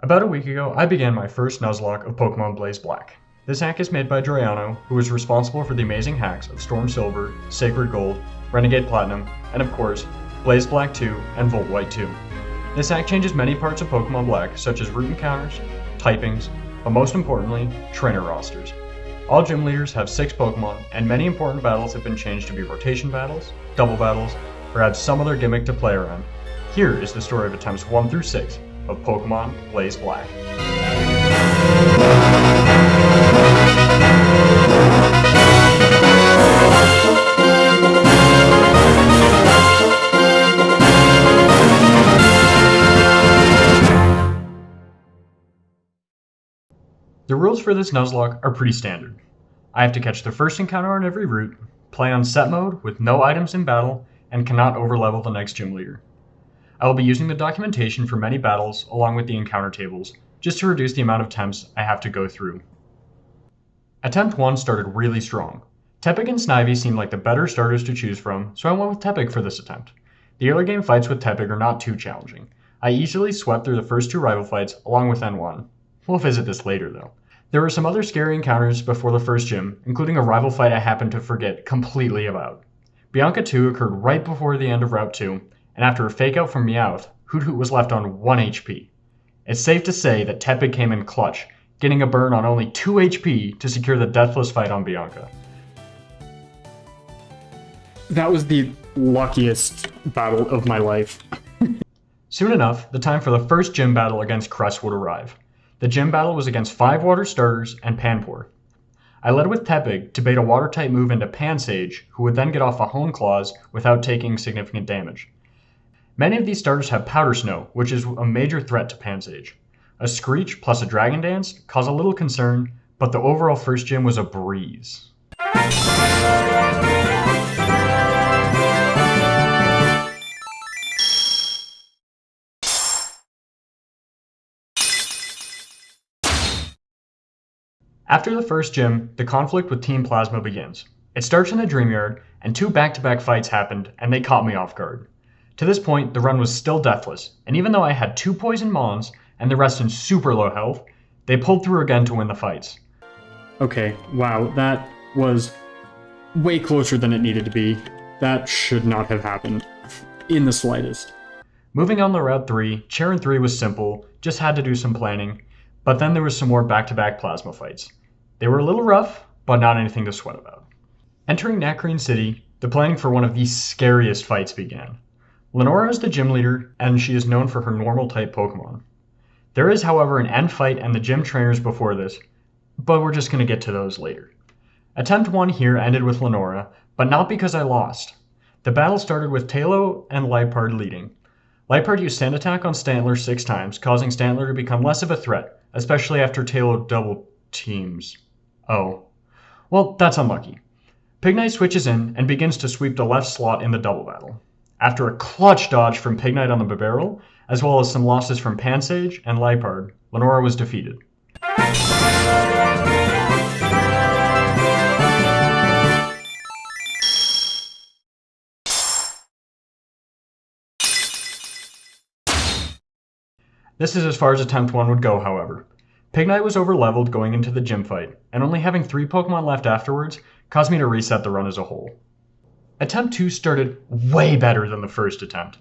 About a week ago, I began my first Nuzlocke of Pokemon Blaze Black. This hack is made by Droiano, who is responsible for the amazing hacks of Storm Silver, Sacred Gold, Renegade Platinum, and of course, Blaze Black 2 and Volt White 2. This hack changes many parts of Pokemon Black, such as route encounters, typings, but most importantly, trainer rosters. All gym leaders have 6 Pokemon, and many important battles have been changed to be rotation battles, double battles, or have some other gimmick to play around. Here is the story of attempts 1 through 6 of Pokemon Blaze Black. The rules for this Nuzlocke are pretty standard. I have to catch the first encounter on every route, play on set mode with no items in battle, and cannot overlevel the next gym leader. I will be using the documentation for many battles along with the encounter tables, just to reduce the amount of attempts I have to go through. Attempt 1 started really strong. Tepig and Snivy seemed like the better starters to choose from, so I went with Tepig for this attempt. The early game fights with Tepig are not too challenging. I easily swept through the first 2 rival fights along with N1. We'll visit this later though. There were some other scary encounters before the first gym, including a rival fight I happened to forget completely about. Bianca 2 occurred right before the end of Route 2, and after a fake out from Meowth, Hoot Hoot was left on 1 HP. It's safe to say that Tepig came in clutch, getting a burn on only 2 HP to secure the deathless fight on Bianca. That was the luckiest battle of my life. Soon enough, the time for the first gym battle against Crest would arrive. The gym battle was against 5 water starters and Panpour. I led with Tepig to bait a water-type move into Pansage, who would then get off a Hone Claws without taking significant damage. Many of these starters have Powder Snow, which is a major threat to Pansage. A Screech plus a Dragon Dance cause a little concern, but the overall first gym was a breeze. After the first gym, the conflict with Team Plasma begins. It starts in the Dream Yard, and 2 back-to-back fights happened, and they caught me off guard. To this point, the run was still deathless, and even though I had 2 poison Mons, and the rest in super low health, they pulled through again to win the fights. Okay, wow, that was way closer than it needed to be. That should not have happened, in the slightest. Moving on to Route 3, Charon 3 was simple, just had to do some planning, but then there was some more back-to-back Plasma fights. They were a little rough, but not anything to sweat about. Entering Nacrene City, the planning for one of the scariest fights began. Lenora is the gym leader, and she is known for her normal-type Pokemon. There is, however, an end fight and the gym trainers before this, but we're just going to get to those later. Attempt 1 here ended with Lenora, but not because I lost. The battle started with Tailo and Liepard leading. Liepard used Sand Attack on Stantler 6 times, causing Stantler to become less of a threat, especially after Tailo double teams. Oh. Well, that's unlucky. Pignite switches in and begins to sweep the left slot in the double battle. After a clutch dodge from Pignite on the Barrel, as well as some losses from Pansage and Liepard, Lenora was defeated. This is as far as attempt 1 would go, however. Pignite was overleveled going into the gym fight, and only having 3 Pokemon left afterwards caused me to reset the run as a whole. Attempt 2 started way better than the first attempt.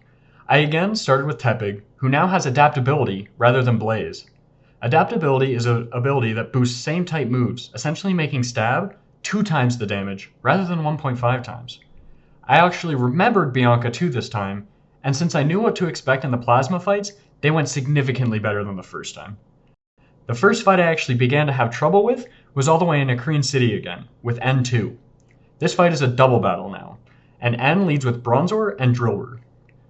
I again started with Tepig, who now has Adaptability rather than Blaze. Adaptability is an ability that boosts same type moves, essentially making Stab 2 times the damage rather than 1.5 times. I actually remembered Bianca 2 this time, and since I knew what to expect in the Plasma fights, they went significantly better than the first time. The first fight I actually began to have trouble with was all the way in Nacrene City again, with N2. This fight is a double battle now, and N leads with Bronzor and Drillbur.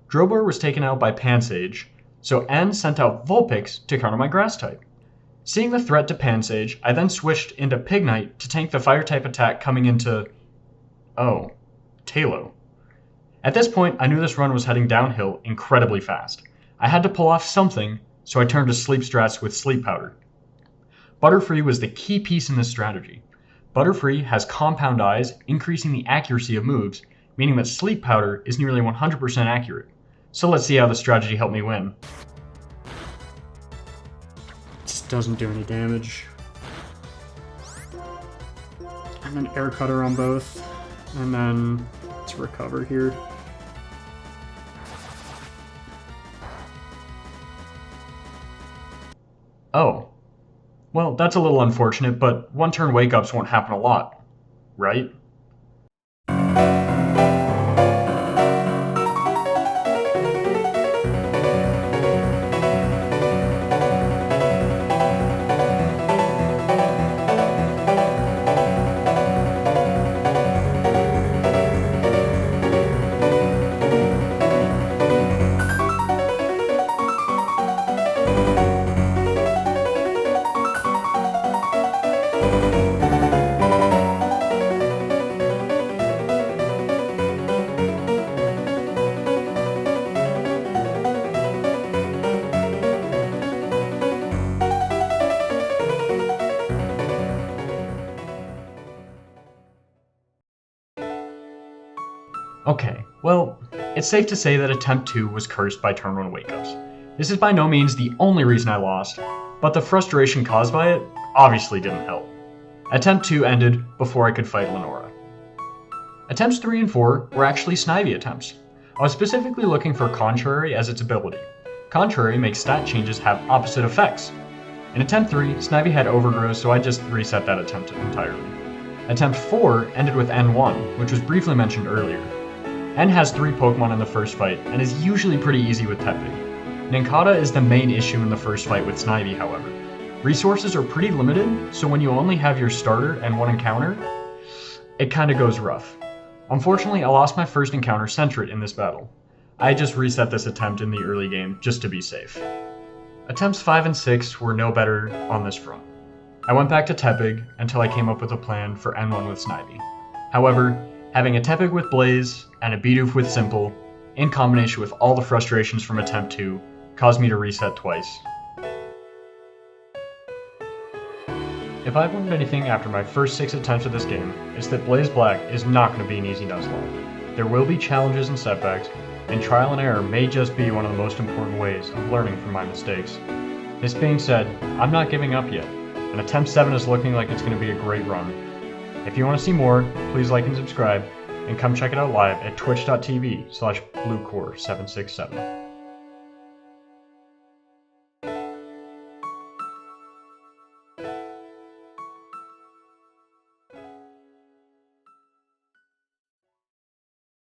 Drillbur was taken out by Pansage, so N sent out Vulpix to counter my Grass type. Seeing the threat to Pansage, I then switched into Pignite to tank the Fire type attack coming into... Tailo. At this point, I knew this run was heading downhill incredibly fast. I had to pull off something, so I turned to Sleep Strats with Sleep Powder. Butterfree was the key piece in this strategy. Butterfree has Compound Eyes, increasing the accuracy of moves, meaning that Sleep Powder is nearly 100% accurate. So let's see how the strategy helped me win. doesn't do any damage. And then air cutter on both. And then let's recover here. Oh. Well, that's a little unfortunate, but one-turn wake-ups won't happen a lot, right? Okay, well, it's safe to say that attempt 2 was cursed by turn 1 wake-ups. This is by no means the only reason I lost, but the frustration caused by it obviously didn't help. Attempt 2 ended before I could fight Lenora. Attempts 3 and 4 were actually Snivy attempts. I was specifically looking for Contrary as its ability. Contrary makes stat changes have opposite effects. In attempt 3, Snivy had Overgrowth, so I just reset that attempt entirely. Attempt 4 ended with N1, which was briefly mentioned earlier. N has 3 Pokemon in the first fight, and is usually pretty easy with Tepig. Nincada is the main issue in the first fight with Snivy, however. Resources are pretty limited, so when you only have your starter and 1 encounter, it kinda goes rough. Unfortunately, I lost my first encounter Sentret in this battle. I just reset this attempt in the early game, just to be safe. Attempts 5 and 6 were no better on this front. I went back to Tepig until I came up with a plan for N1 with Snivy. However, having a Tepig with Blaze and a Bidoof with Simple, in combination with all the frustrations from attempt 2, caused me to reset twice. If I've learned anything after my first 6 attempts at this game, it's that Blaze Black is not going to be an easy Nuzlocke. There will be challenges and setbacks, and trial and error may just be one of the most important ways of learning from my mistakes. This being said, I'm not giving up yet, and attempt 7 is looking like it's going to be a great run. If you want to see more, please like and subscribe, and come check it out live at twitch.tv/bluecore767.